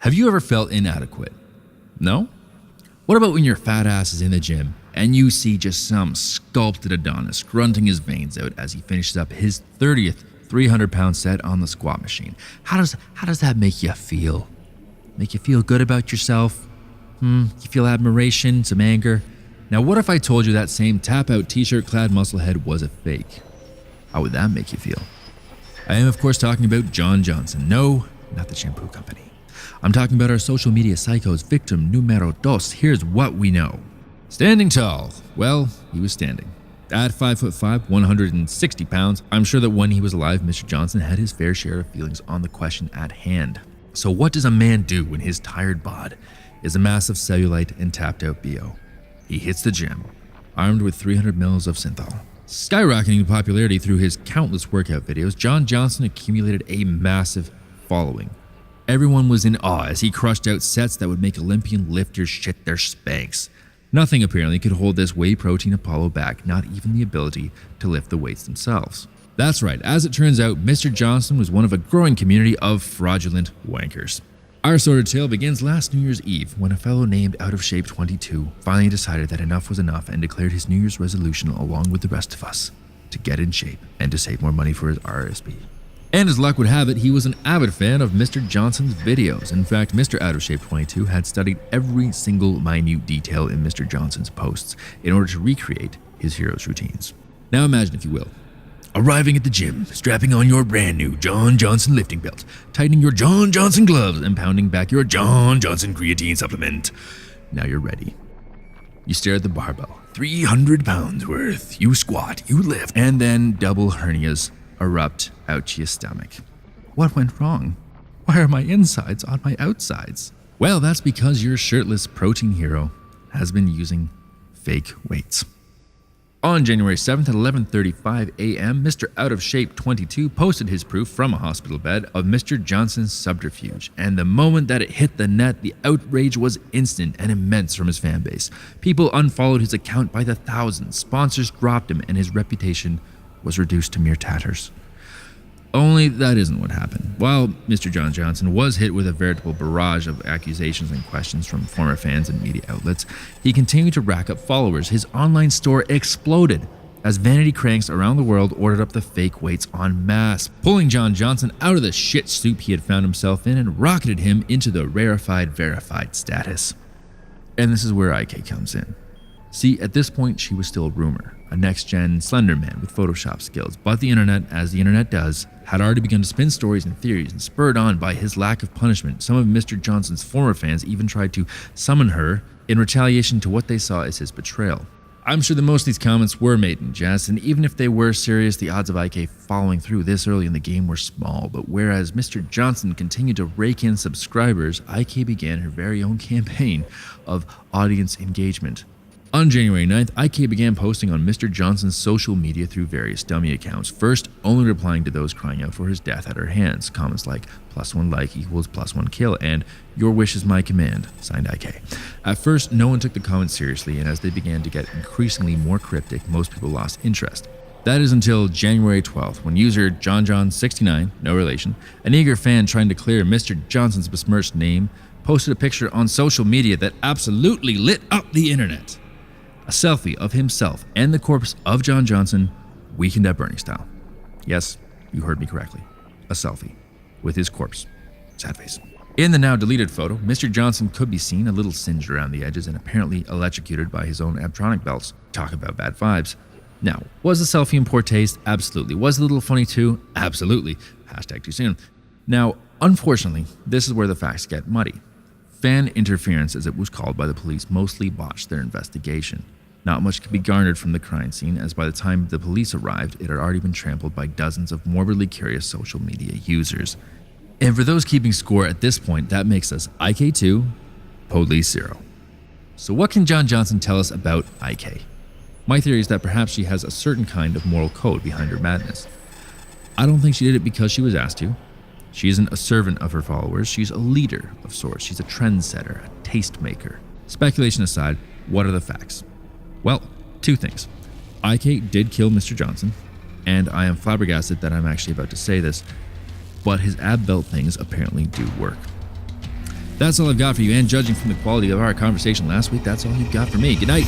Have you ever felt inadequate? No? What about when your fat ass is in the gym and you see just some sculpted Adonis grunting his veins out as he finishes up his 30th 300-pound set on the squat machine? How does that make you feel? Make you feel good about yourself? You feel admiration, some anger? Now what if I told you that same tap-out t-shirt clad musclehead was a fake? How would that make you feel? I am of course talking about John Johnson. No, not the shampoo company. I'm talking about our social media psychos victim numero dos. Here's what we know. Standing tall. Well, he was standing. At 5'5", 160 pounds, I'm sure that when he was alive, Mr. Johnson had his fair share of feelings on the question at hand. So what does a man do when his tired bod is a mass of cellulite and tapped out BO? He hits the gym, armed with 300 mils of synthol. Skyrocketing in popularity through his countless workout videos, John Johnson accumulated a massive following. Everyone was in awe as he crushed out sets that would make Olympian lifters shit their spanks. Nothing apparently could hold this whey protein Apollo back, not even the ability to lift the weights themselves. That's right, as it turns out, Mr. Johnson was one of a growing community of fraudulent wankers. Our sordid tale begins last New Year's Eve when a fellow named Out of Shape 22 finally decided that enough was enough and declared his New Year's resolution along with the rest of us to get in shape and to save more money for his RSP. And as luck would have it, he was an avid fan of Mr. Johnson's videos. In fact, Mr. Out of Shape 22 had studied every single minute detail in Mr. Johnson's posts in order to recreate his hero's routines. Now imagine, if you will, arriving at the gym, strapping on your brand new John Johnson lifting belt, tightening your John Johnson gloves, and pounding back your John Johnson creatine supplement. Now you're ready. You stare at the barbell, 300 pounds worth. You squat, you lift, and then double hernias erupt out your stomach. What went wrong? Why are my insides on my outsides? Well, that's because your shirtless protein hero has been using fake weights. On January 7th at 11:35 a.m., Mr. Out of Shape 22 posted his proof from a hospital bed of Mr. Johnson's subterfuge, and the moment that it hit the net, the outrage was instant and immense from his fan base. People unfollowed his account by the thousands, sponsors dropped him, and his reputation was reduced to mere tatters. Only that isn't what happened. While Mr. John Johnson was hit with a veritable barrage of accusations and questions from former fans and media outlets, he continued to rack up followers. His online store exploded as vanity cranks around the world ordered up the fake weights en masse, pulling John Johnson out of the shit soup he had found himself in and rocketed him into the rarefied, verified status. And this is where IK comes in. See, at this point, she was still a rumor, a next-gen slender man with Photoshop skills, but the internet, as the internet does, had already begun to spin stories and theories, and spurred on by his lack of punishment, some of Mr. Johnson's former fans even tried to summon her in retaliation to what they saw as his betrayal. I'm sure that most of these comments were made in jest, and even if they were serious, the odds of IK following through this early in the game were small. But whereas Mr. Johnson continued to rake in subscribers, IK began her very own campaign of audience engagement. On January 9th, IK began posting on Mr. Johnson's social media through various dummy accounts, first only replying to those crying out for his death at her hands. Comments like +1 like equals +1 kill and your wish is my command, signed IK. At first, no one took the comments seriously, and as they began to get increasingly more cryptic, most people lost interest. That is until January 12th, when user JohnJohn69, no relation, an eager fan trying to clear Mr. Johnson's besmirched name, posted a picture on social media that absolutely lit up the internet. A selfie of himself and the corpse of John Johnson, Weekend at Bernie style. Yes, you heard me correctly. A selfie with his corpse. Sad face. In the now deleted photo, Mr. Johnson could be seen a little singed around the edges and apparently electrocuted by his own Abtronic belts. Talk about bad vibes. Now, was the selfie in poor taste? Absolutely. Was it a little funny too? Absolutely. Hashtag too soon. Now, unfortunately, this is where the facts get muddy. Fan interference, as it was called by the police, mostly botched their investigation. Not much could be garnered from the crime scene, as by the time the police arrived, it had already been trampled by dozens of morbidly curious social media users. And for those keeping score at this point, that makes us IK2, Police 0. So what can John Johnson tell us about IK? My theory is that perhaps she has a certain kind of moral code behind her madness. I don't think she did it because she was asked to. She isn't a servant of her followers, she's a leader of sorts. She's a trendsetter, a tastemaker. Speculation aside, what are the facts? Well, two things. IK did kill Mr. Johnson, and I am flabbergasted that I'm actually about to say this, but his ab belt things apparently do work. That's all I've got for you, and judging from the quality of our conversation last week, that's all you've got for me. Good night.